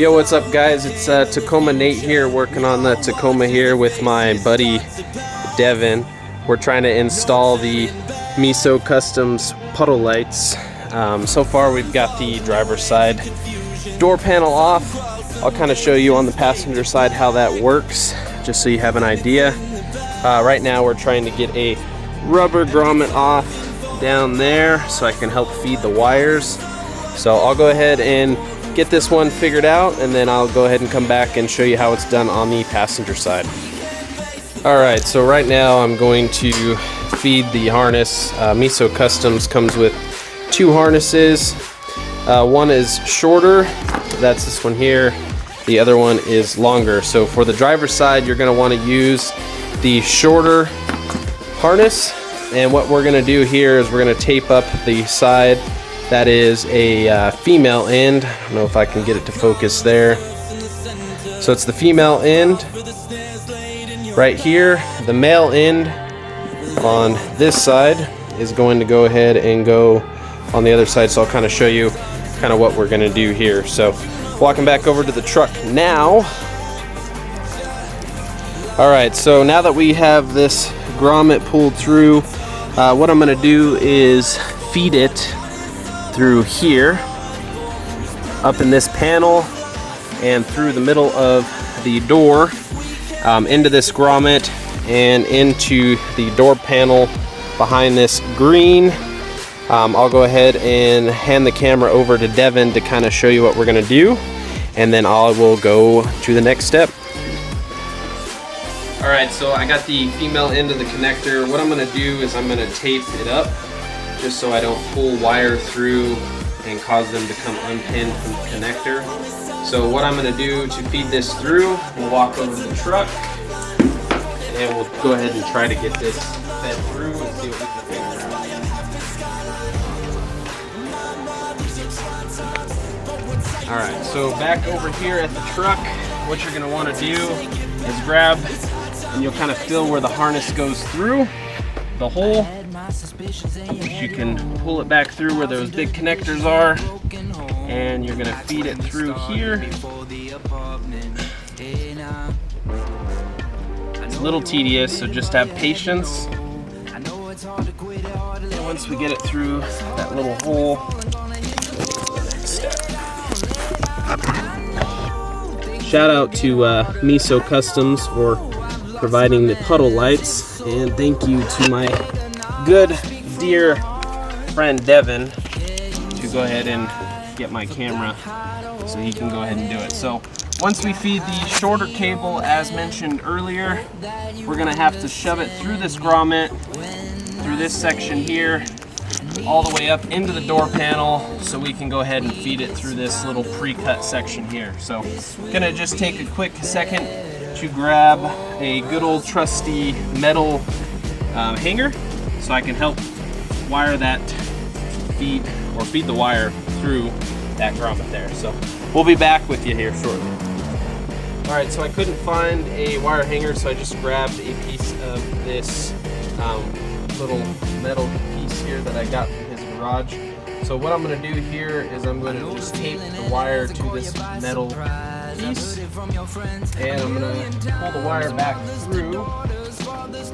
Yo, what's up guys? It's Tacoma Nate here, working on the Tacoma here with my buddy Devin. We're trying to install the MesoCustom Puddle Lights. So far we've got the driver's side door panel off. I'll kind of show you on the passenger side how that works, just so you have an idea. Right now we're trying to get a rubber grommet off down there so I can help feed the wires. So I'll go ahead and get this one figured out, and then I'll go ahead and come back and show you how it's done on the passenger side. Alright, so right now I'm going to feed the harness. MesoCustoms comes with two harnesses. One is shorter, that's this one here. The other one is longer. So for the driver's side, you're going to want to use the shorter harness. And what we're going to do here is we're going to tape up the side that is a female end. I don't know if I can get it to focus there. So it's the female end right here. The male end on this side is going to go ahead and go on the other side. So I'll kind of show you kind of what we're going to do here. So walking back over to the truck now. Alright, so now that we have this grommet pulled through, what I'm going to do is feed it through here, up in this panel, and through the middle of the door, into this grommet, and into the door panel behind this green. I'll go ahead and hand the camera over to Devin to kind of show you what we're going to do, and then I will go to the next step. Alright, so I got the female end of the connector. What I'm going to do is I'm going to tape it up, just so I don't pull wire through and cause them to come unpinned from the connector. So what I'm going to do to feed this through, we'll walk over to the truck, and we'll go ahead and try to get this fed through and see what we can figure out. Alright, so back over here at the truck, what you're going to want to do is grab, and you'll kind of feel where the harness goes through the hole. You can pull it back through where those big connectors are, and you're going to feed it through here. It's a little tedious, so just have patience. And once we get it through that little hole, shout out to MesoCustoms for providing the puddle lights, and thank you to my good dear friend Devin to go ahead and get my camera so he can go ahead and do it. So once we feed the shorter cable, as mentioned earlier, we're gonna have to shove it through this grommet, through this section here, all the way up into the door panel, so we can go ahead and feed it through this little pre-cut section here. So gonna just take a quick second to grab a good old trusty metal hanger, so I can help wire that feed the wire through that grommet there. So we'll be back with you here shortly. Alright, so I couldn't find a wire hanger, so I just grabbed a piece of this little metal piece here that I got from his garage. So what I'm going to do here is I'm going to just tape the wire to this metal piece, and I'm going to pull the wire back through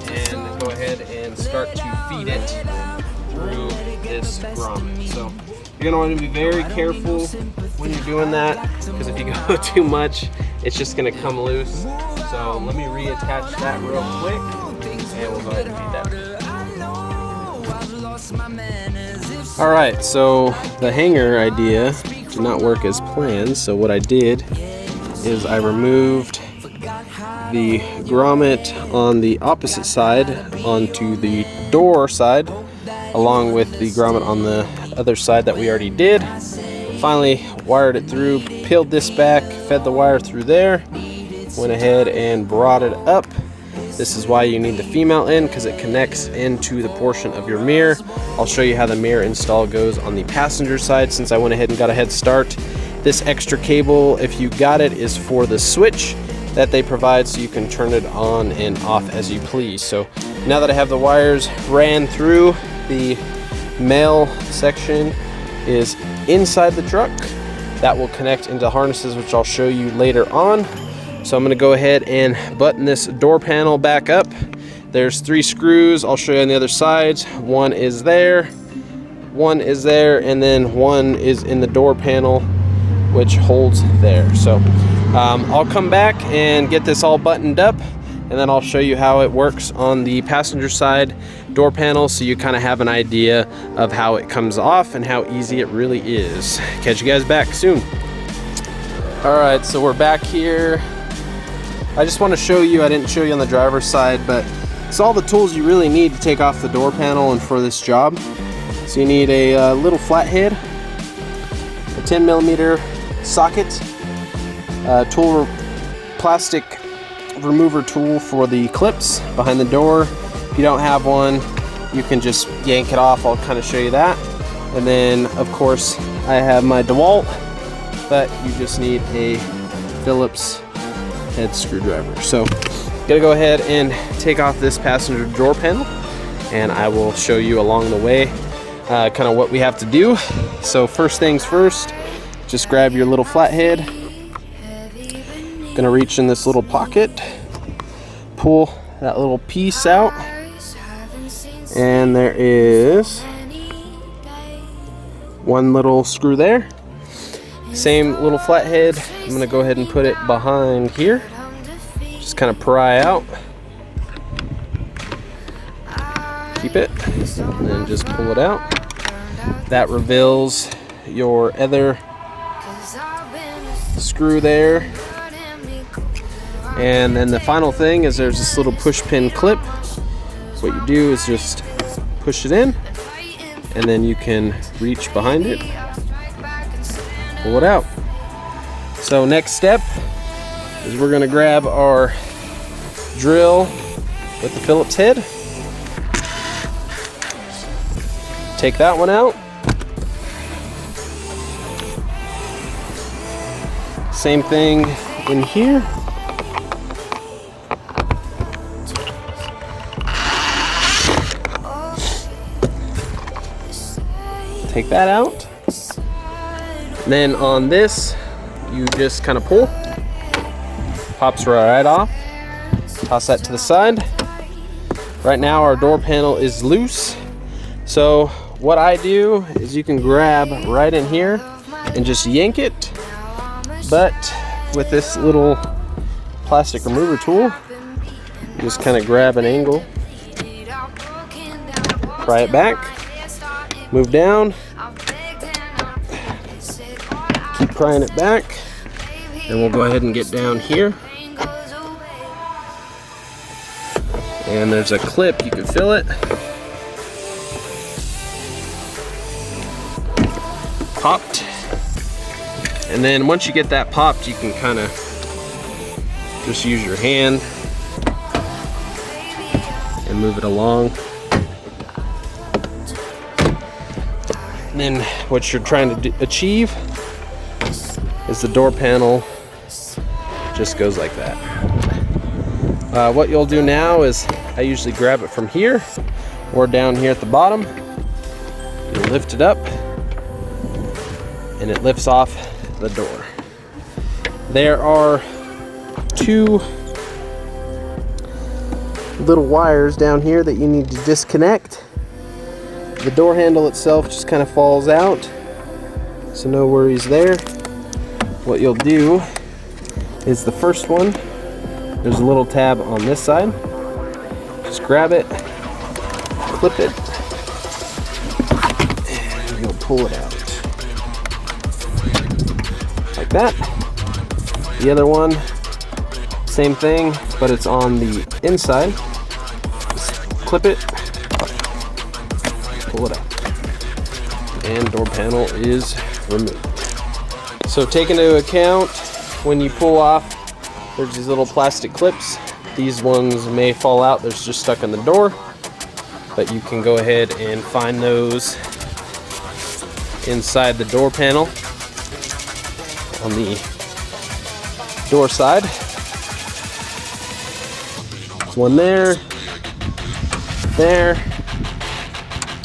and go ahead and start to feed it through this grommet. So you're going to want to be very careful when you're doing that, because if you go too much, it's just going to come loose. So let me reattach that real quick, and we'll go ahead and feed that. Alright, so the hanger idea did not work as planned, so what I did is I removed the grommet on the opposite side onto the door side, along with the grommet on the other side that we already did. Finally wired it through, peeled this back, fed the wire through there, went ahead and brought it up. This is why you need the female end, because it connects into the portion of your mirror. I'll show you how the mirror install goes on the passenger side, since I went ahead and got a head start. This extra cable, if you got it, is for the switch that they provide, so you can turn it on and off as you please. So now that I have the wires ran through, the male section is inside the truck, that will connect into harnesses, which I'll show you later on. So I'm gonna go ahead and button this door panel back up. There's 3 screws. I'll show you on the other sides. One is there, one is there, and then one is in the door panel, which holds there. So I'll come back and get this all buttoned up, and then I'll show you how it works on the passenger side door panel, so you kind of have an idea of how it comes off and how easy it really is. Catch you guys back soon. All right, so we're back here. I just want to show you, I didn't show you on the driver's side, but it's all the tools you really need to take off the door panel and for this job. So you need a little flathead, a 10mm socket, plastic remover tool for the clips behind the door. If you don't have one, you can just yank it off. I'll kind of show you that. And then, of course, I have my DeWalt, but you just need a Phillips head screwdriver. So gonna go ahead and take off this passenger door panel, and I will show you along the way kind of what we have to do. So first things first, just grab your little flathead. Gonna reach in this little pocket, pull that little piece out, and there is one little screw there. Same little flathead, I'm gonna go ahead and put it behind here. Just kind of pry out, keep it, and then just pull it out. That reveals your other screw there. And then the final thing is there's this little push pin clip. What you do is just push it in, and then you can reach behind it, pull it out. So next step is we're gonna grab our drill with the Phillips head. Take that one out. Same thing in here. Take that out. And then on this, you just kind of pull. Pops right off. Toss that to the side. Right now our door panel is loose. So what I do is you can grab right in here and just yank it. But with this little plastic remover tool, you just kind of grab an angle, pry it back, move down, keep prying it back, and we'll go ahead and get down here. And there's a clip, you can fill it. Popped. And then once you get that popped, you can kind of just use your hand and move it along. And then what you're trying to achieve is the door panel just goes like that. What you'll do now is I usually grab it from here or down here at the bottom. You lift it up and it lifts off the door. There are 2 little wires down here that you need to disconnect. The door handle itself just kind of falls out, so no worries there. What you'll do is the first one, there's a little tab on this side. Just grab it, clip it, and you'll pull it out. Like that. The other one, same thing, but it's on the inside. Just clip it, pull it out, and door panel is removed. So take into account when you pull off, there's these little plastic clips. These ones may fall out, they're just stuck in the door, but you can go ahead and find those inside the door panel on the door side. There's one there, there,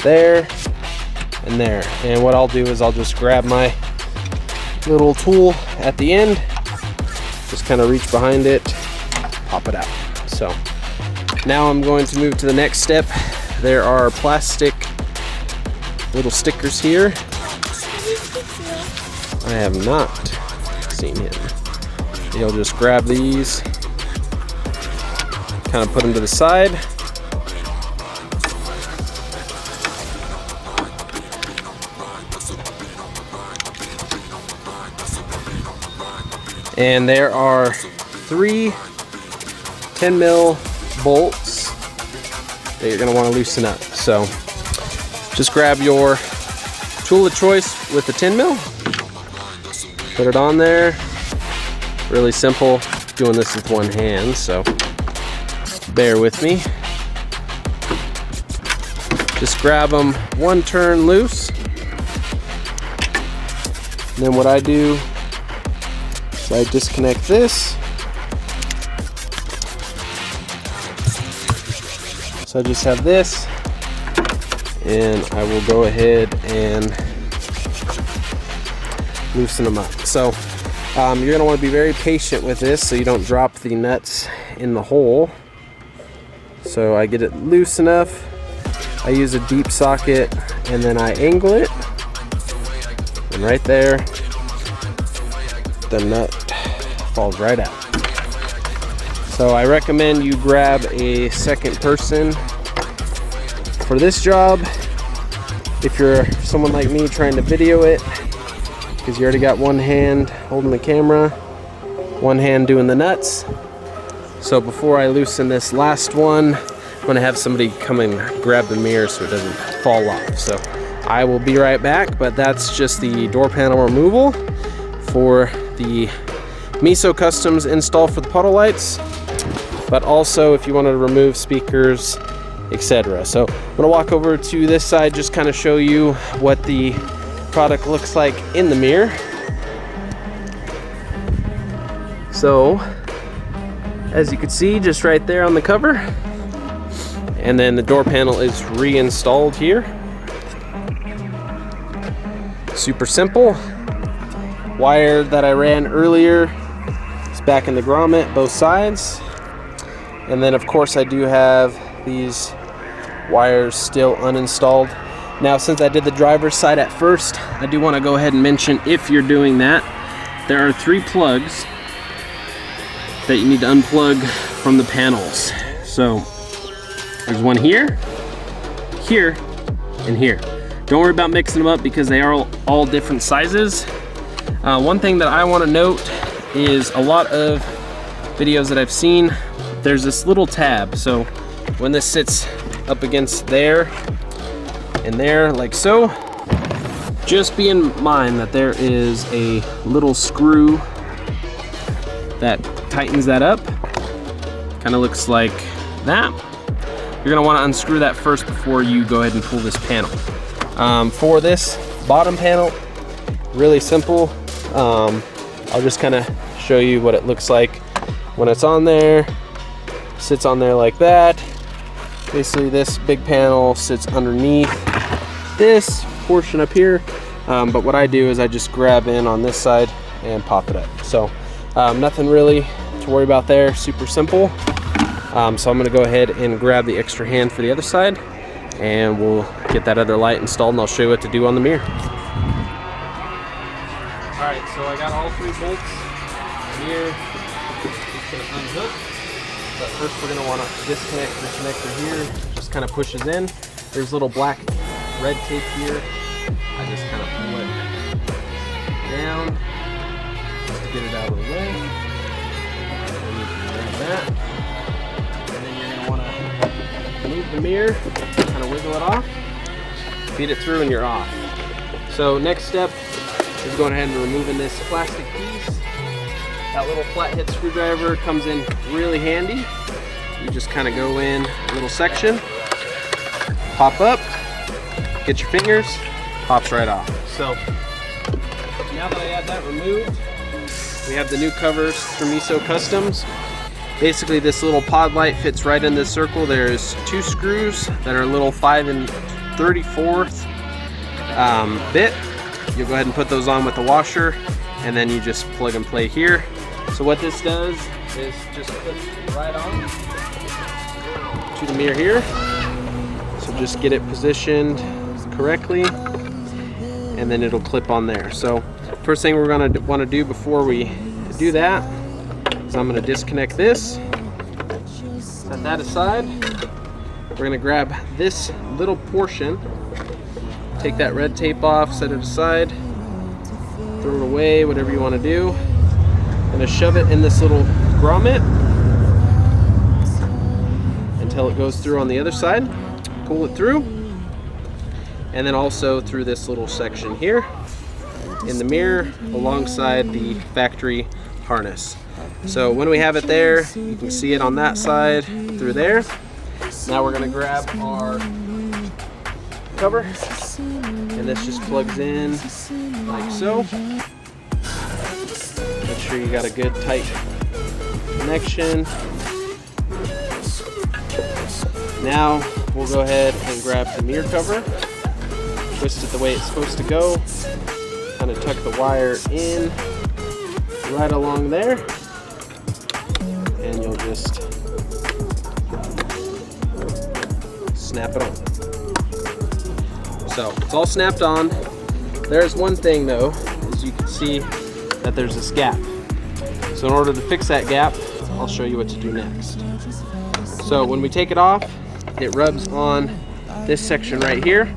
there, and there. And what I'll do is I'll just grab my little tool at the end. Just kind of reach behind it, pop it out. So now I'm going to move to the next step. There are plastic little stickers here. I have not seen him. You'll just grab these, kind of put them to the side. And there are 3 10mm bolts that you're going to want to loosen up. So just grab your tool of choice with the 10mm, put it on there. Really simple, doing this with one hand, so bear with me. Just grab them one turn loose. And then what I do is I disconnect this. So I just have this, and I will go ahead and loosen them up. So you're going to want to be very patient with this so you don't drop the nuts in the hole. So I get it loose enough. I use a deep socket and then I angle it. And right there, the nut falls right out. So I recommend you grab a second person for this job. If you're someone like me trying to video it, because you already got one hand holding the camera, one hand doing the nuts. So before I loosen this last one, I'm gonna have somebody come and grab the mirror so it doesn't fall off. So I will be right back, but that's just the door panel removal for the MesoCustom install for the puddle lights, but also if you wanted to remove speakers, etc. So I'm gonna walk over to this side, just kind of show you what the product looks like in the mirror. So as you can see, just right there on the cover, and then the door panel is reinstalled here. Super simple. Wire that I ran earlier is back in the grommet, both sides. And then of course I do have these wires still uninstalled. Now, since I did the driver's side at first, I do want to go ahead and mention, if you're doing that, there are 3 plugs that you need to unplug from the panels. So there's one here, here, and here. Don't worry about mixing them up because they are all different sizes. One thing that I want to note is a lot of videos that I've seen, there's this little tab. So when this sits up against there and there, like so, just be in mind that there is a little screw that tightens that up. Kind of looks like that. You're gonna want to unscrew that first before you go ahead and pull this panel. For this bottom panel, really simple. I'll just kind of show you what it looks like when it's on there. Sits on there like that. Basically this big panel sits underneath this portion up here, but what I do is I just grab in on this side and pop it up. So nothing really to worry about there, super simple. So I'm gonna go ahead and grab the extra hand for the other side, and we'll get that other light installed, and I'll show you what to do on the mirror. All right, so I got all 3 bolts here. Just gonna unhook, but first we're gonna wanna disconnect the connector here. Just kind of pushes in. There's little black red tape here. I just kind of pull it down just to get it out of the way. And you can grab that. And then you're gonna wanna move the mirror, kind of wiggle it off, feed it through, and you're off. So next step is going ahead and removing this plastic piece. That little flathead screwdriver comes in really handy. You just kind of go in a little section, pop up, get your fingers, pops right off. So now that I had that removed, we have the new covers from MesoCustom. Basically this little pod light fits right in this circle. There's 2 screws that are a little 5 3/4 bit. You'll go ahead and put those on with the washer, and then you just plug and play here. So what this does is just clips right on to the mirror here. So just get it positioned correctly, and then it'll clip on there. So first thing we're gonna want to do before we do that is I'm gonna disconnect this, set that aside. We're gonna grab this little portion, take that red tape off, set it aside, throw it away, whatever you want to do. I'm gonna shove it in this little grommet until it goes through on the other side. Pull it through, and then also through this little section here in the mirror alongside the factory harness. So when we have it there, you can see it on that side through there. Now we're gonna grab our cover, and this just plugs in like so. Make sure you got a good tight connection. Now we'll go ahead and grab the mirror cover, twist it the way it's supposed to go, kind of tuck the wire in right along there, and you'll just snap it on. So it's all snapped on. There's one thing though, as you can see that there's this gap. So in order to fix that gap, I'll show you what to do next. So when we take it off, it rubs on this section right here.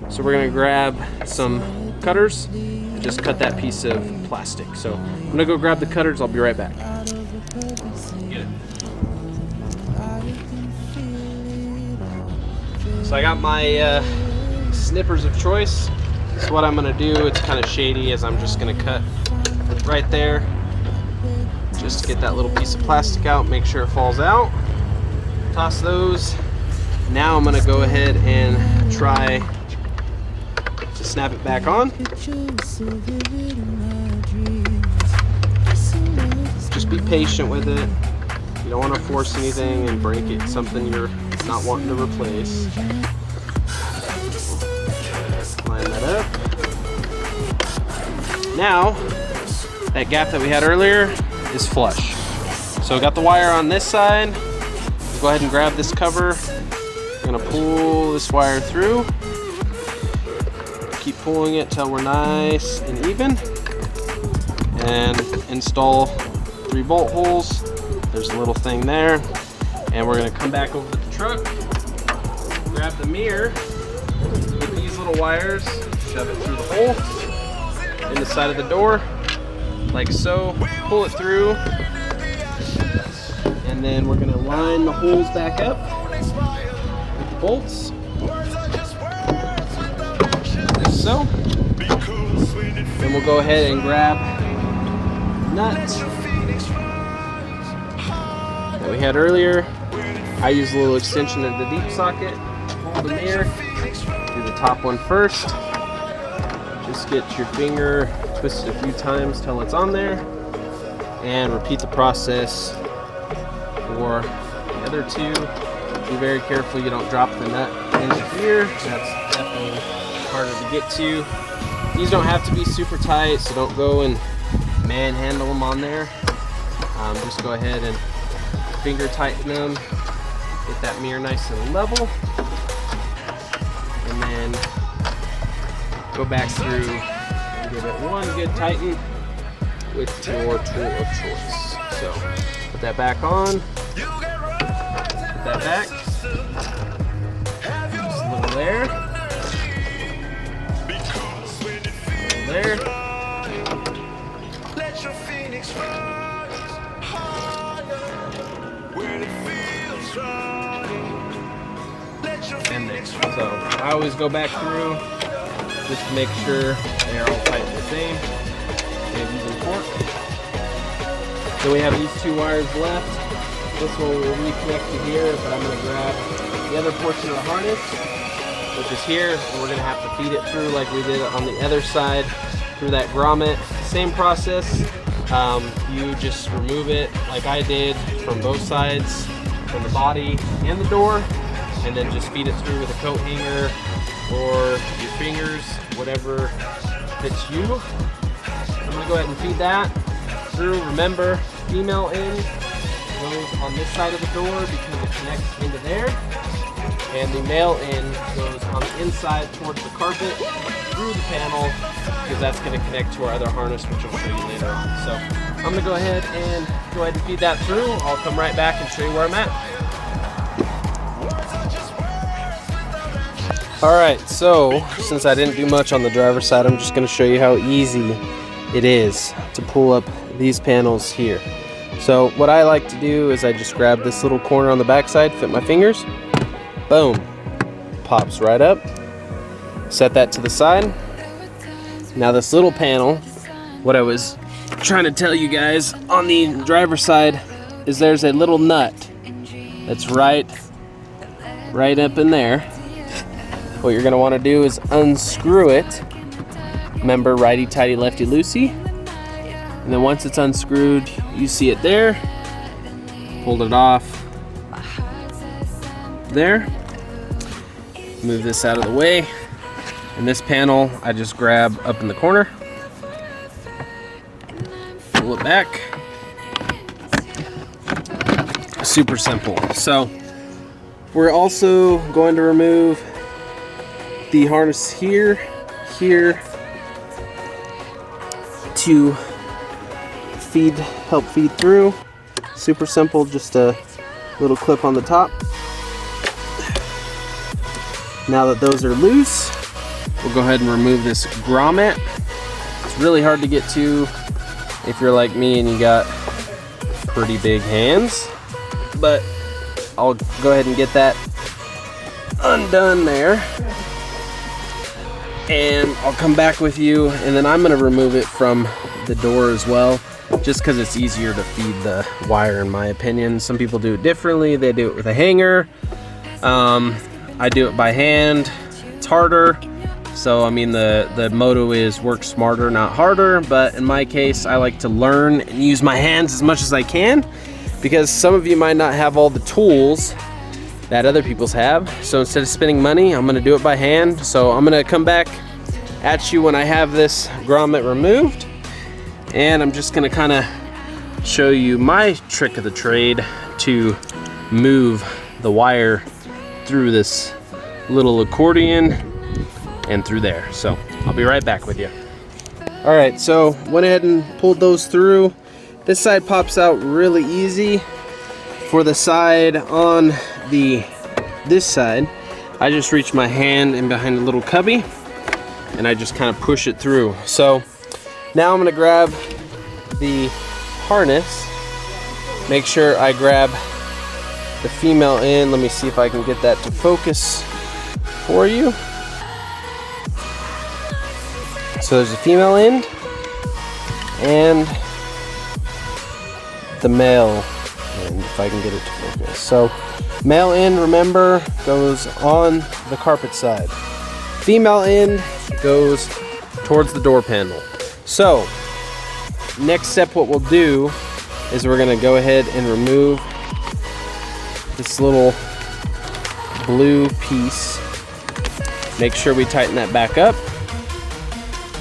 So we're gonna grab some cutters and just cut that piece of plastic. So I'm gonna go grab the cutters, I'll be right back. Get it. So I got my snippers of choice. So what I'm gonna do, it's kind of shady, as I'm just gonna cut right there, just to get that little piece of plastic out, make sure it falls out. Toss those. Now I'm gonna go ahead and try to snap it back on. Just be patient with it. You don't want to force anything and break it, something you're not wanting to replace. Line that up. Now, that gap that we had earlier is flush. So I got the wire on this side. Go ahead and grab this cover. I'm gonna pull this wire through. Keep pulling it till we're nice and even. And install 3 bolt holes. There's a little thing there. And we're gonna come back over to the truck, grab the mirror with these little wires, shove it through the hole in the side of the door, like so. Pull it through. And then we're gonna line the holes back up with the bolts, like so. Then we'll go ahead and grab the nut that we had earlier. I use a little extension of the deep socket. Hold the mirror, do the top one first. Just get your finger twisted a few times till it's on there, and repeat the process for the other 2. Be very careful you don't drop the nut in here. That's definitely harder to get to. These don't have to be super tight, so don't go and manhandle them on there. Just go ahead and finger tighten them. Get that mirror nice and level. And then go back through and give it one good tighten with your tool of choice. So put that back on. Put that back. Just a little there. A little there. And there. So I always go back through just to make sure they are all tight the same. And using torque. So we have these 2 wires left. This one will reconnect to here, but I'm going to grab the other portion of the harness, which is here, and we're going to have to feed it through like we did on the other side through that grommet. Same process. You just remove it like I did from both sides, from the body and the door, and then just feed it through with a coat hanger or your fingers, whatever fits you. gonna go ahead and feed that through. Remember, female end goes on this side of the door because it connects into there, and the male end goes on the inside towards the carpet through the panel because that's going to connect to our other harness, which I'll show you later on. So I'm going to go ahead and feed that through. I'll come right back and show you where I'm at. Alright, so since I didn't do much on the driver's side, I'm just going to show you how easy it is to pull up these panels here. So what I like to do is I just grab this little corner on the back side, fit my fingers, boom, pops right up, set that to the side. Now this little panel, what I was trying to tell you guys on the driver's side is there's a little nut that's right up in there. What you're gonna wanna do is unscrew it. Remember, righty-tighty, lefty-loosey. And then once it's unscrewed, you see it there. Pull it off there. Move this out of the way. And this panel, I just grab up in the corner. Pull it back. Super simple. So we're also going to remove the harness here to help feed through. Super simple, just a little clip on the top. Now that those are loose, we'll go ahead and remove this grommet. It's really hard to get to if you're like me and you got pretty big hands, but I'll go ahead and get that undone there. And I'll come back with you, and then I'm going to remove it from the door as well, just because it's easier to feed the wire, in my opinion. Some people do it differently. They do it with a hanger. I do it by hand. It's harder. So I mean, the motto is work smarter, not harder, but in my case, I like to learn and use my hands as much as I can, because some of you might not have all the tools that other people's have. So instead of spending money, I'm gonna do it by hand. So I'm gonna come back at you when I have this grommet removed, and I'm just gonna kind of show you my trick of the trade to move the wire through this little accordion and through there. So I'll be right back with you. All right, so went ahead and pulled those through. This side pops out really easy. For the side on this side, I just reach my hand in behind a little cubby and I just kind of push it through. So now I'm gonna grab the harness, make sure I grab the female end. Let me see if I can get that to focus for you. So there's a female end and the male end, if I can get it to focus. So male end, remember, goes on the carpet side. Female end goes towards the door panel. So next step, what we'll do is we're gonna go ahead and remove this little blue piece. Make sure we tighten that back up.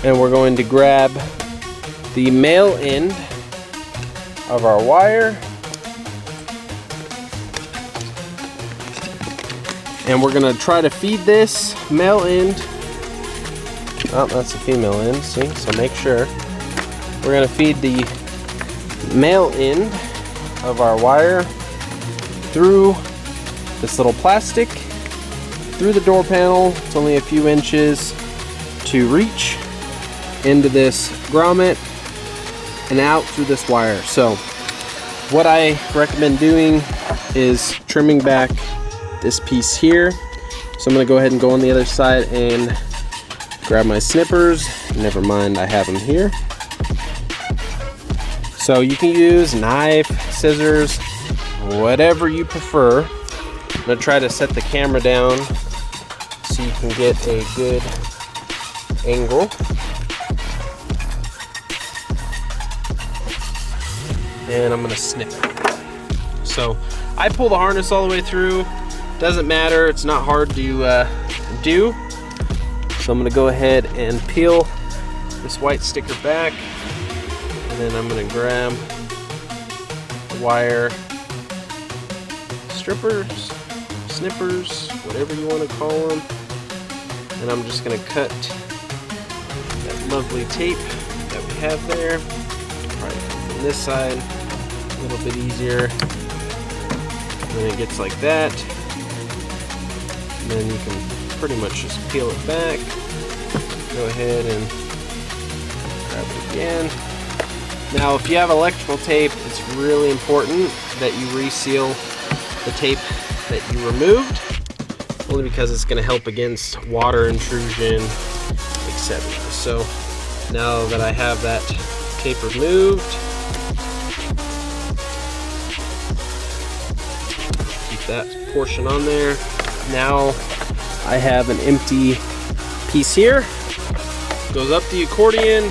And we're going to grab the male end of our wire. And we're gonna try to feed this male end. Oh, that's a female end, see? So make sure. We're gonna feed the male end of our wire through this little plastic, through the door panel. It's only a few inches to reach into this grommet and out through this wire. So what I recommend doing is trimming back this piece here. So I'm gonna go ahead and go on the other side and grab my snippers. Never mind, I have them here. So you can use knife, scissors, whatever you prefer. I'm gonna try to set the camera down so you can get a good angle. And I'm gonna snip it. So I pull the harness all the way through. Doesn't matter, it's not hard to do. So I'm gonna go ahead and peel this white sticker back. and then I'm gonna grab the wire strippers, snippers, whatever you want to call them, and I'm just gonna cut that lovely tape that we have there. Right from this side, a little bit easier. And then it gets like that. And then you can pretty much just peel it back. Go ahead and grab it again. Now, if you have electrical tape, it's really important that you reseal the tape that you removed, only because it's going to help against water intrusion, etc. So now that I have that tape removed, keep that portion on there. Now I have an empty piece here, goes up the accordion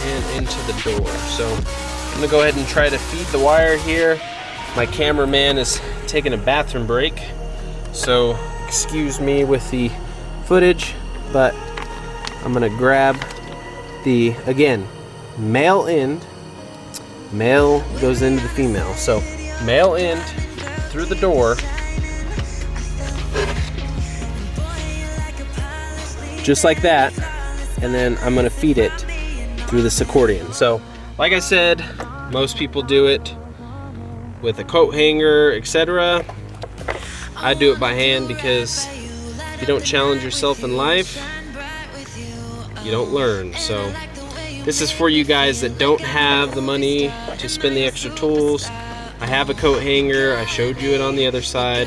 and into the door. So I'm gonna go ahead and try to feed the wire here. My cameraman is taking a bathroom break, so excuse me with the footage, but I'm gonna grab the, again, male end, male goes into the female. So male end through the door, just like that, and then I'm gonna feed it through this accordion. So like I said, most people do it with a coat hanger, etc. I do it by hand because if you don't challenge yourself in life, you don't learn. So this is for you guys that don't have the money to spend the extra tools. I have a coat hanger, I showed you it on the other side,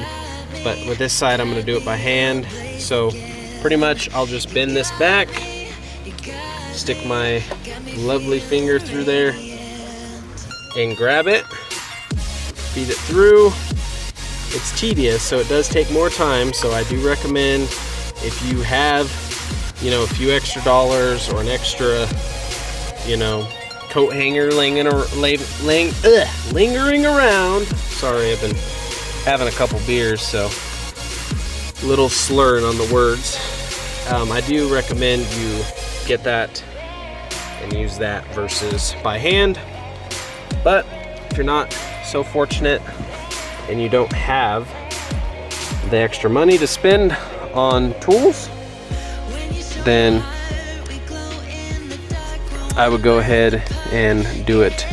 but with this side I'm gonna do it by hand. So pretty much I'll just bend this back, stick my lovely finger through there and grab it, feed it through. It's tedious, so it does take more time, so I do recommend, if you have, you know, a few extra dollars or an extra, you know, coat hanger lingering around. Sorry, I've been having a couple beers, so a little slurring on the words. I do recommend you get that and use that versus by hand. But if you're not so fortunate and you don't have the extra money to spend on tools, then I would go ahead and do it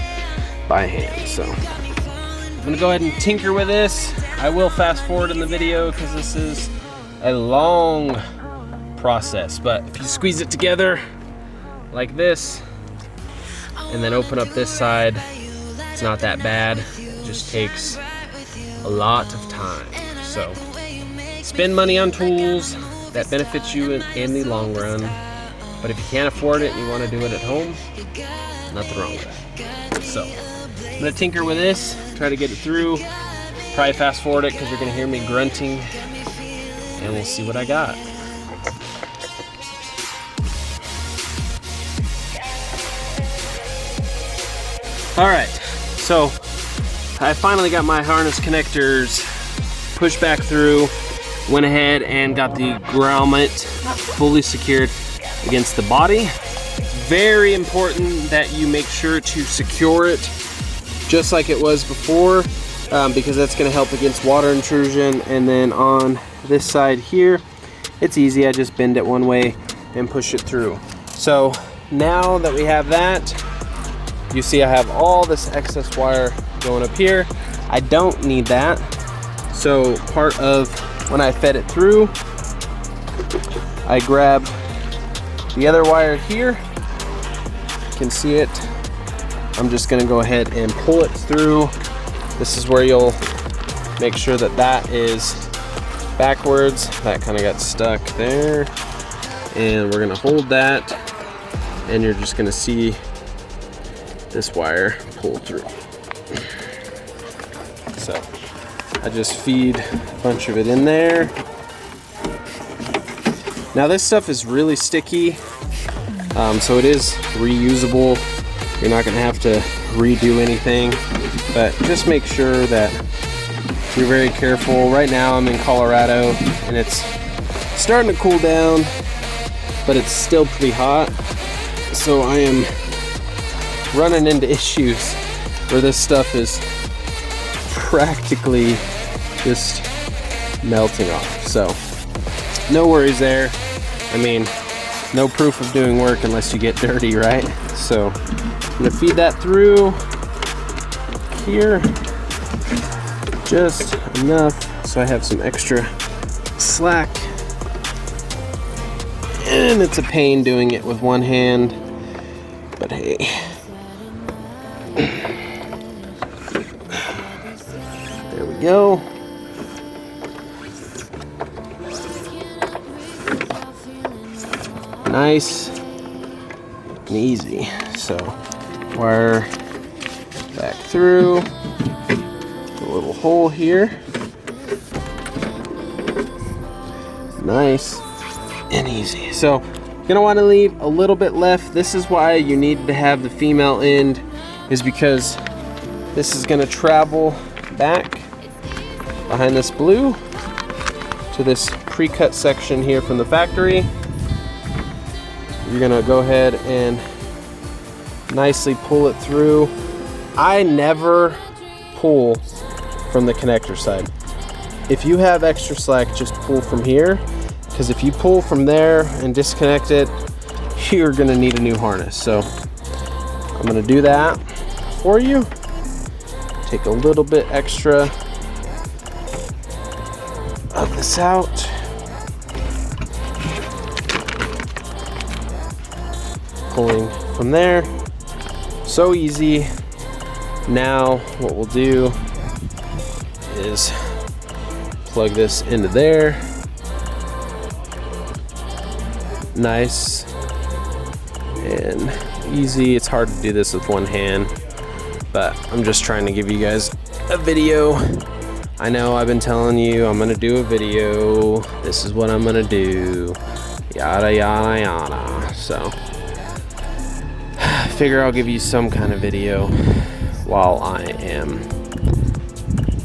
by hand. So I'm gonna go ahead and tinker with this. I will fast forward in the video because this is a long process, but if you squeeze it together like this and then open up this side, it's not that bad. It just takes a lot of time. So spend money on tools that benefits you in the long run, but if you can't afford it and you want to do it at home, nothing wrong with that. So I'm gonna tinker with this, try to get it through, probably fast forward it because you're gonna hear me grunting, and we'll see what I got. All right, so I finally got my harness connectors pushed back through, went ahead and got the grommet fully secured against the body. Very important that you make sure to secure it just like it was before, because that's going to help against water intrusion. And then on this side here, it's easy. I just bend it one way and push it through. So now that we have that, you see I have all this excess wire going up here. I don't need that. So part of when I fed it through, I grabbed the other wire here. You can see it. I'm just gonna go ahead and pull it through. This is where you'll make sure that that is backwards. That kind of got stuck there. And we're gonna hold that, and you're just gonna see this wire pull through. So I just feed a bunch of it in there. Now this stuff is really sticky, so it is reusable. You're not gonna have to redo anything, but just make sure that you're very careful. Right now I'm in Colorado and it's starting to cool down, but it's still pretty hot. So I am running into issues where this stuff is practically just melting off. So no worries there. I mean, no proof of doing work unless you get dirty, right? So I'm gonna feed that through here, just enough so I have some extra slack. And it's a pain doing it with one hand, but hey. There we go. Nice and easy. So wire back through a little hole here. Nice and easy. So you're gonna want to leave a little bit left. This is why you need to have the female end, is because this is gonna travel back behind this blue to this pre-cut section here from the factory. You're gonna go ahead and nicely pull it through. I never pull from the connector side. If you have extra slack, just pull from here, because if you pull from there and disconnect it, you're gonna need a new harness. So I'm gonna do that for you. Take a little bit extra of this out. Pulling from there. So easy. Now what we'll do is plug this into there. Nice and easy. It's hard to do this with one hand, but I'm just trying to give you guys a video. I know I've been telling you I'm gonna do a video. This is what I'm gonna do. Yada yada yada. So figure I'll give you some kind of video while I am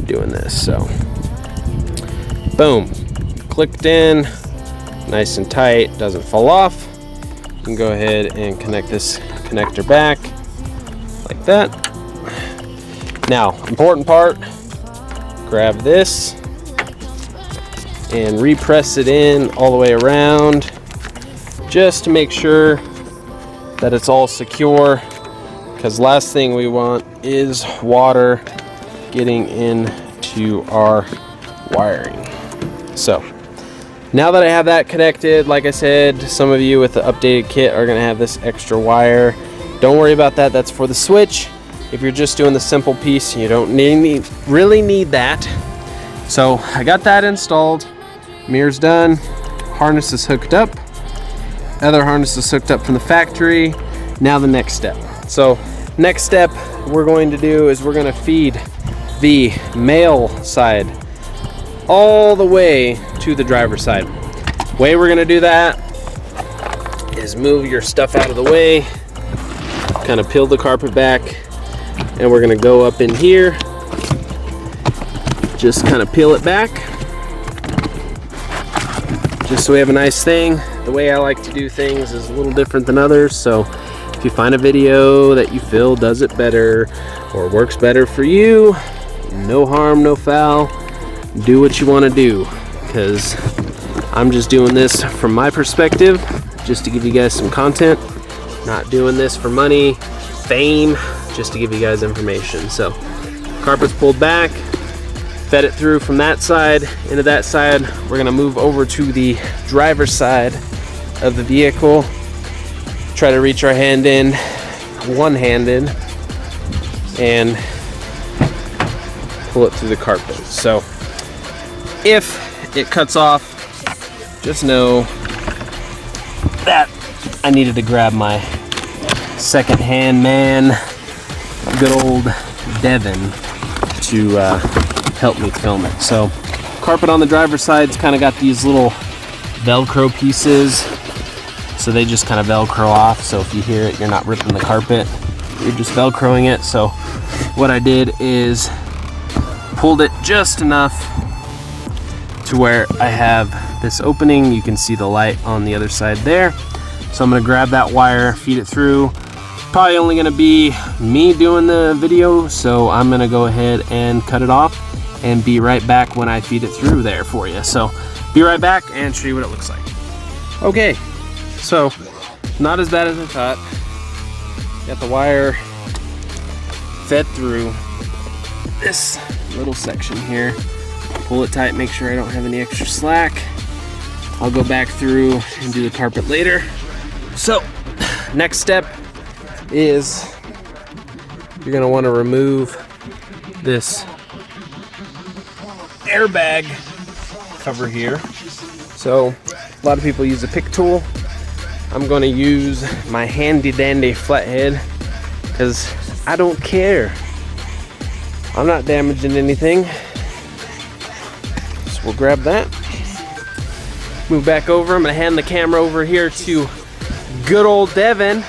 doing this. So boom, clicked in, nice and tight, doesn't fall off. You can go ahead and connect this connector back like that. Now, important part, grab this and repress it in all the way around, just to make sure that it's all secure, because last thing we want is water getting into our wiring. So now that I have that connected, like I said, some of you with the updated kit are gonna have this extra wire. Don't worry about that, that's for the switch. If you're just doing the simple piece, you don't really need that. So I got that installed, mirror's done, harness is hooked up, other harness is hooked up from the factory. Now the next step. So next step we're going to do is we're gonna feed the male side all the way to the driver's side. Way we're gonna do that is move your stuff out of the way, kind of peel the carpet back, and we're gonna go up in here, just kind of peel it back, just so we have a nice thing. The way I like to do things is a little different than others, so if you find a video that you feel does it better or works better for you, no harm, no foul. Do what you want to do, because I'm just doing this from my perspective, just to give you guys some content. Not doing this for money, fame, just to give you guys information. So carpet's pulled back, fed it through from that side into that side. We're gonna move over to the driver's side of the vehicle, try to reach our hand in one-handed and pull it through the carpet. So if it cuts off, just know that I needed to grab my second-hand man, good old Devin, to help me film it. So carpet on the driver's side's kind of got these little Velcro pieces, so they just kind of Velcro off. So if you hear it, you're not ripping the carpet, you're just Velcroing it. So what I did is pulled it just enough to where I have this opening. You can see the light on the other side there. So I'm gonna grab that wire, feed it through, probably only gonna be me doing the video, so I'm gonna go ahead and cut it off and be right back when I feed it through there for you. So be right back and show you what it looks like. Okay, so not as bad as I thought. Got the wire fed through this little section here. Pull it tight, make sure I don't have any extra slack. I'll go back through and do the carpet later. So next step is you're gonna want to remove this airbag cover here. So a lot of people use a pick tool. I'm going to use my handy dandy flathead because I don't care. I'm not damaging anything. So we'll grab that. Move back over. I'm going to hand the camera over here to good old Devin.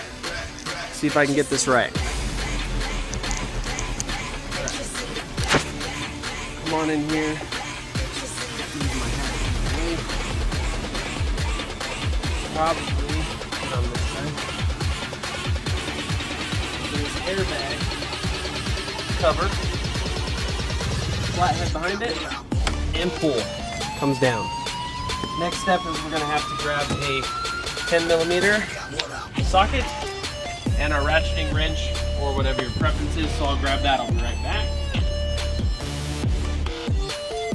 See if I can get this right. Come on in here. Probably on this side. There's airbag cover, flathead behind it, and pull. Comes down. Next step is we're going to have to grab a 10mm socket and a ratcheting wrench or whatever your preference is. So I'll grab that. I'll be right back.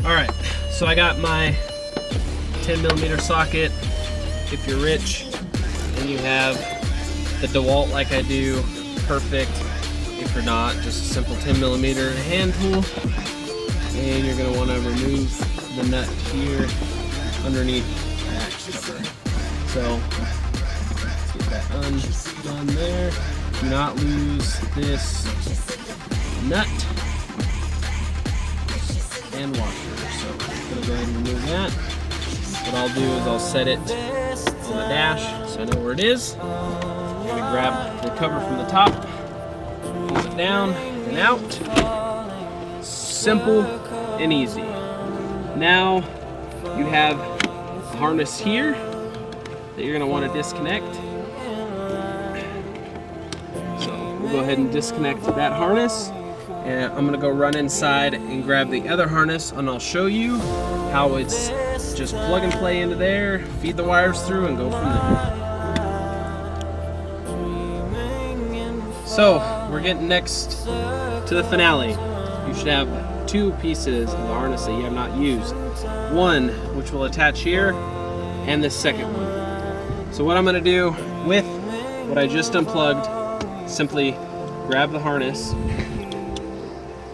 All right. So I got my 10mm socket. If you're rich and you have the DeWalt like I do, perfect. If you're not, just a simple 10mm hand tool. And you're gonna wanna remove the nut here underneath that cover. So let's get that undone there. Do not lose this nut and washer. So I'm gonna go ahead and remove that. What I'll do is I'll set it on the dash so I know where it is. I'm going to grab the cover from the top, pull it down and out. Simple and easy. Now you have a harness here that you're going to want to disconnect. So we'll go ahead and disconnect that harness. And I'm going to go run inside and grab the other harness, and I'll show you how it's just plug and play into there, feed the wires through, and go from there. So we're getting next to the finale. You should have two pieces of the harness that you have not used. One which will attach here, and the second one. So what I'm going to do with what I just unplugged, simply grab the harness,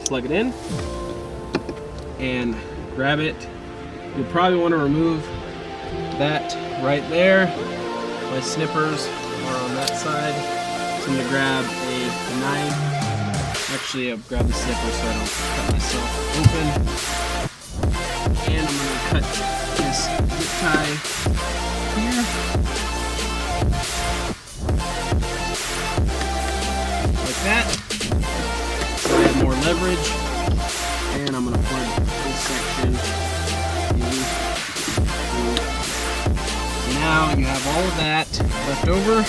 plug it in, and grab it. You'll probably want to remove that right there. My snippers are on that side. So I'm going to grab a knife. Actually, I'll grab the snipper so I don't cut myself open. And I'm going to cut this zip tie here. Like that. So I have more leverage. And I'm going to plug this section. Now you have all of that left over.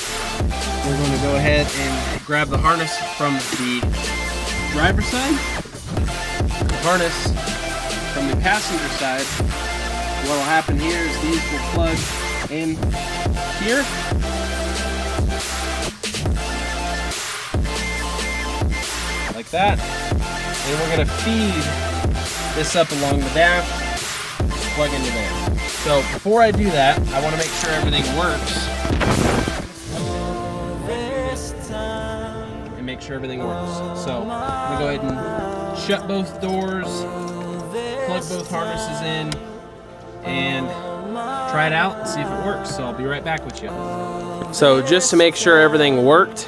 We're going to go ahead and grab the harness from the driver's side, the harness from the passenger side. What will happen here is these will plug in here. Like that. And we're going to feed this up along the dash, plug into there. So before I do that, I want to make sure everything works. And make sure everything works. So I'm going to go ahead and shut both doors, plug both harnesses in, and try it out and see if it works. So I'll be right back with you. So just to make sure everything worked,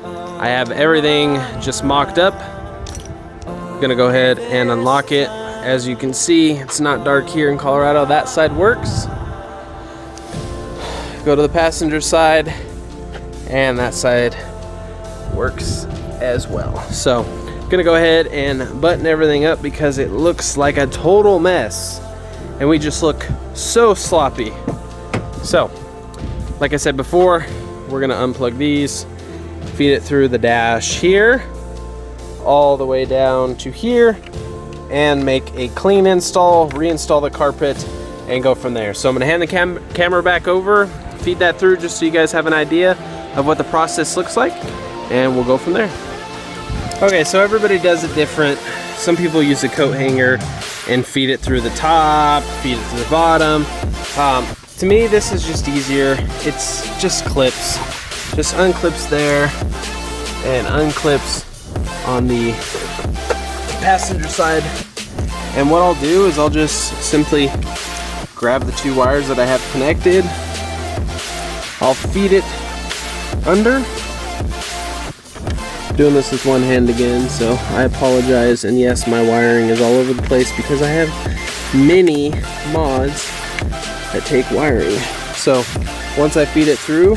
I have everything just mocked up. I'm going to go ahead and unlock it. As you can see, it's not dark here in Colorado. That side works. Go to the passenger side, and that side works as well. So I'm gonna go ahead and button everything up because it looks like a total mess and we just look so sloppy. So like I said before, we're gonna unplug these feed it through the dash here, all the way down to here, and make a clean install, reinstall the carpet, and go from there. So I'm gonna hand the camera back over, feed that through just so you guys have an idea of what the process looks like, and we'll go from there. Okay, so everybody does it different. Some people use a coat hanger and feed it through the top, feed it through the bottom. To me, this is just easier. It's just clips. Just unclips there and unclips on the passenger side. And what I'll do is I'll just simply grab the 2 wires that I have connected. I'll feed it under. Doing this with one hand again, so I apologize. And yes, my wiring is all over the place because I have many mods that take wiring. So once I feed it through,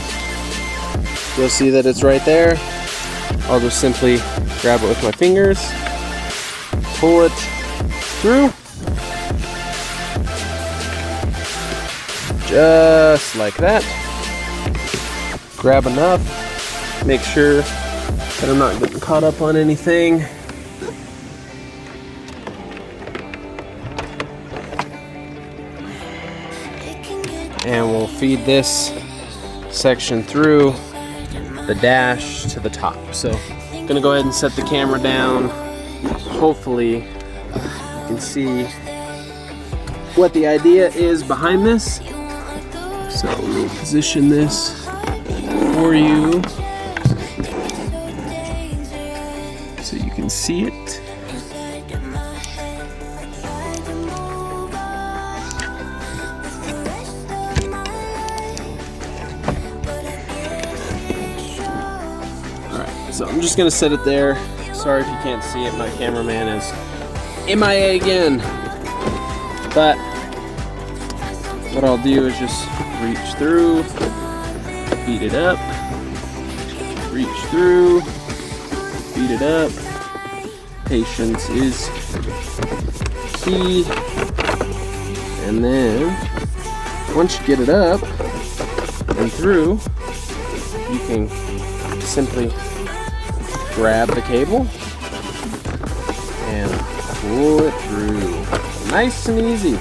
you'll see that it's right there. I'll just simply grab it with my fingers, pull it through, just like that. Grab enough, make sure that I'm not getting caught up on anything. And we'll feed this section through the dash to the top. So I'm gonna go ahead and set the camera down. Hopefully you can see what the idea is behind this. So let me position this for you so you can see it. So I'm just gonna set it there. Sorry if you can't see it, my cameraman is MIA again. But what I'll do is just reach through, feed it up, reach through, feed it up. Patience is key. And then once you get it up and through, you can simply grab the cable and pull it through. Nice and easy.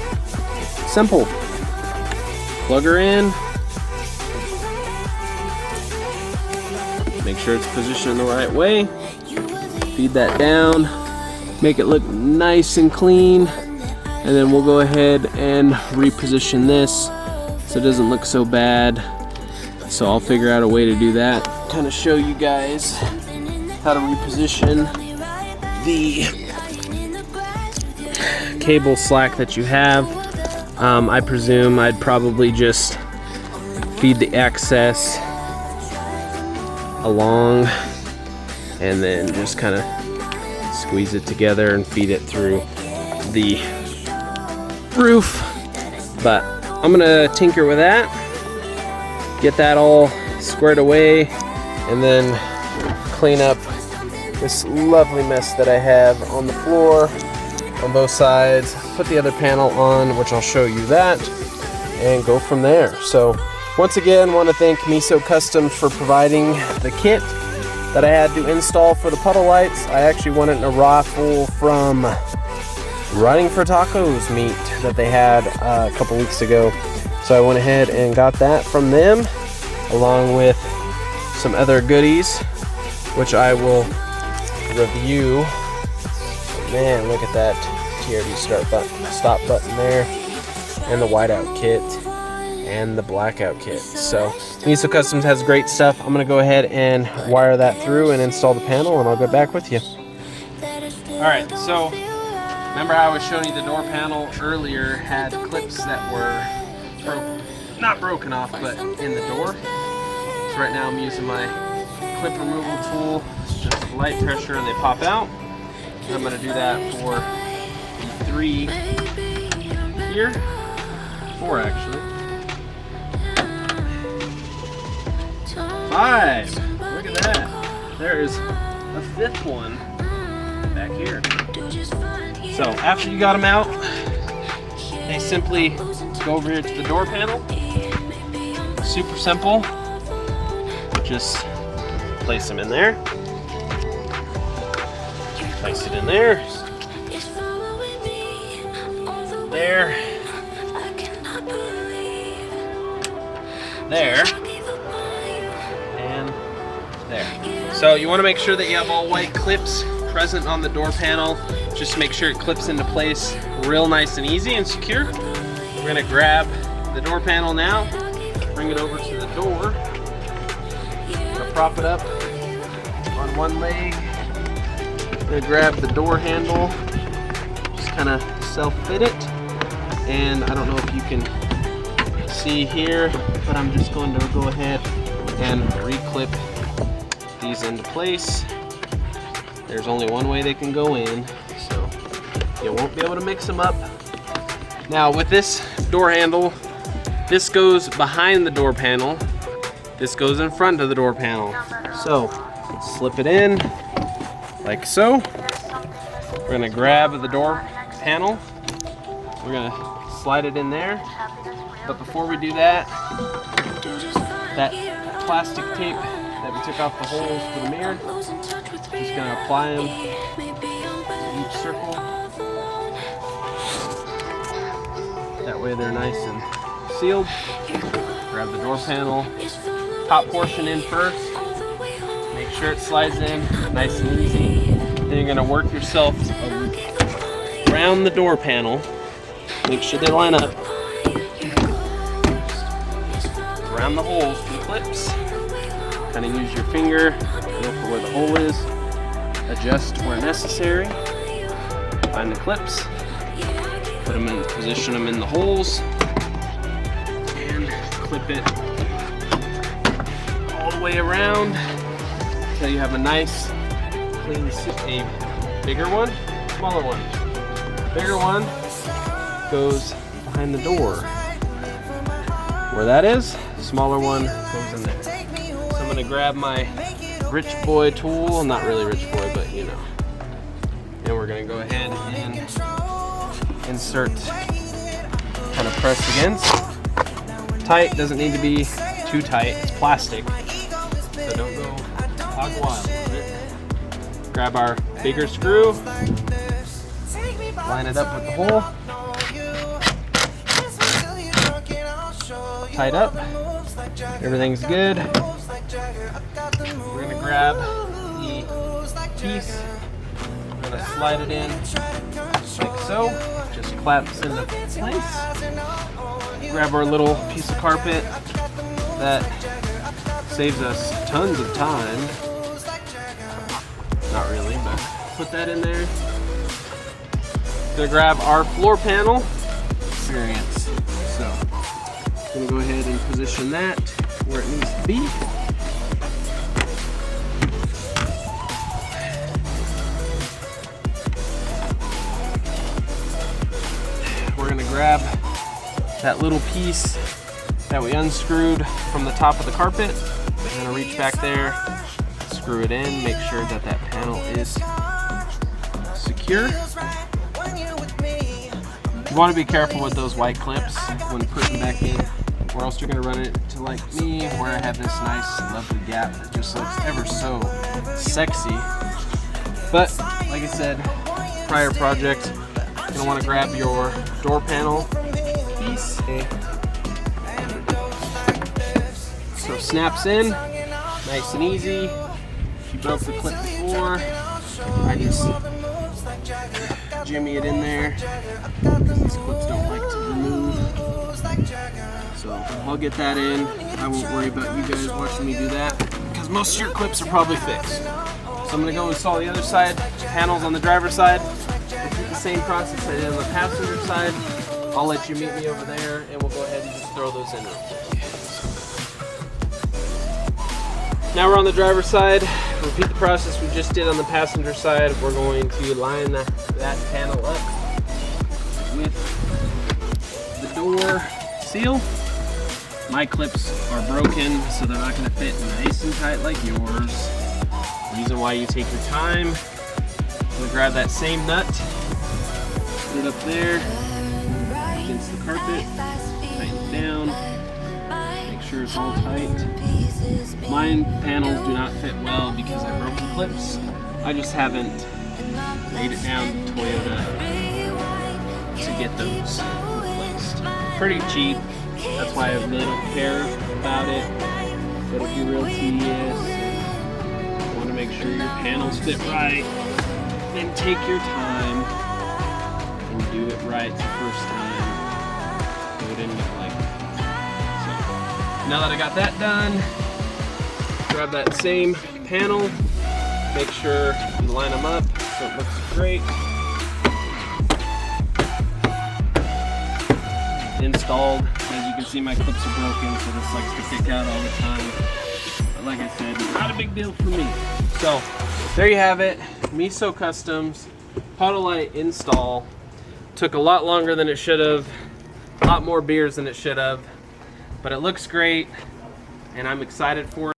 Simple. Plug her in. Make sure it's positioned the right way. Feed that down. Make it look nice and clean. And then we'll go ahead and reposition this so it doesn't look so bad. So I'll figure out a way to do that. Kind of show you guys how to reposition the cable slack that you have. I presume I'd probably just feed the excess along and then just kind of squeeze it together and feed it through the roof. But I'm gonna tinker with that, get that all squared away, and then clean up this lovely mess that I have on the floor on both sides, put the other panel on, which I'll show you that, and go from there. So once again, want to thank MesoCustom for providing the kit that I had to install for the puddle lights. I actually won it in a raffle from Running for Tacos meet that they had a couple weeks ago. So I went ahead and got that from them, along with some other goodies, which I will review. Man, look at that TRD stop button there, and the whiteout kit and the blackout kit. So MesoCustom has great stuff. I'm gonna go ahead and wire that through and install the panel, and I'll get back with you. All right, so remember how I was showing you the door panel earlier had clips that were not broken off, but in the door. So right now I'm using my clip removal tool. It's just light pressure and they pop out. I'm going to do that for the 3 here, 4 actually, 5. Look at that. There is a 5th one back here. So after you got them out, they simply go over here to the door panel. Super simple. Just place them in there. Place it in there. There. There. And there. So you want to make sure that you have all white clips present on the door panel. Just make sure it clips into place real nice and easy and secure. We're going to grab the door panel now, bring it over to the door. I'm going to prop it up on one leg. I'm going to grab the door handle, just kind of self-fit it. And I don't know if you can see here, but I'm just going to go ahead and reclip these into place. There's only one way they can go in, so you won't be able to mix them up. Now with this door handle, this goes behind the door panel, this goes in front of the door panel. So slip it in like so. We're gonna grab the door panel, we're gonna slide it in there. But before we do that, that plastic tape that we took off the holes for the mirror, just gonna apply them to each circle. That way they're nice and sealed. Grab the door panel, top portion in first. Make sure it slides in nice and easy. Then you're gonna work yourself around the door panel. Make sure they line up. Around the holes for the clips. Kind of use your finger, go for where the hole is. Adjust where necessary. Find the clips. Put them in, position them in the holes. And clip it all the way around until you have a nice, clean, a bigger one, smaller one. Bigger one goes behind the door. Where that is, smaller one goes in there. So I'm gonna grab my rich boy tool, not really rich boy, but you know. And we're gonna go ahead and insert, kind of press against. Tight, doesn't need to be too tight, it's plastic. So don't go hog wild with it. Grab our bigger screw, line it up with the hole. Tied up, everything's good. We're gonna grab the piece, we're gonna slide it in like so, just claps into place. Grab our little piece of carpet that saves us tons of time. Not really, but put that in there. Gonna grab our floor panel experience. So I'm gonna go ahead and position that where it needs to be. We're gonna grab that little piece that we unscrewed from the top of the carpet. We're gonna reach back there, screw it in, make sure that that panel is secure. You want to be careful with those white clips when putting back in, or else you're going to run it to like me, where I have this nice lovely gap that just looks ever so sexy. But like I said, prior project, you're going to want to grab your door panel piece. So snaps in, nice and easy. If you broke the clip before, I just jimmy it in there. These clips don't like to remove. So I'll get that in. I won't worry about you guys watching me do that, because most of your clips are probably fixed. So I'm going to go install the other side, panels on the driver's side. Repeat the same process I did on the passenger side. I'll let you meet me over there and we'll go ahead and just throw those in real quick. Now we're on the driver's side. Repeat the process we just did on the passenger side. We're going to line that panel up with the door seal. My clips are broken, so they're not going to fit nice and tight like yours. Reason why you take your time. I'm going to grab that same nut, put it up there against the carpet, tighten it down, make sure sure it's all tight. Mine panels do not fit well because I broke the clips. I just haven't made it down to Toyota to get those replaced. Pretty cheap, that's why I really don't care about it. But if you're real tedious, you want to make sure your panels fit right, then take your time and do it right the first time. So it didn't look like it. So now that I got that done, grab that same panel, make sure you line them up so it looks great. Installed. As you can see, my clips are broken, so this likes to stick out all the time. But like I said, not a big deal for me. So there you have it, MesoCustom's Puddle Light install. Took a lot longer than it should have, a lot more beers than it should have, but it looks great, and I'm excited for it.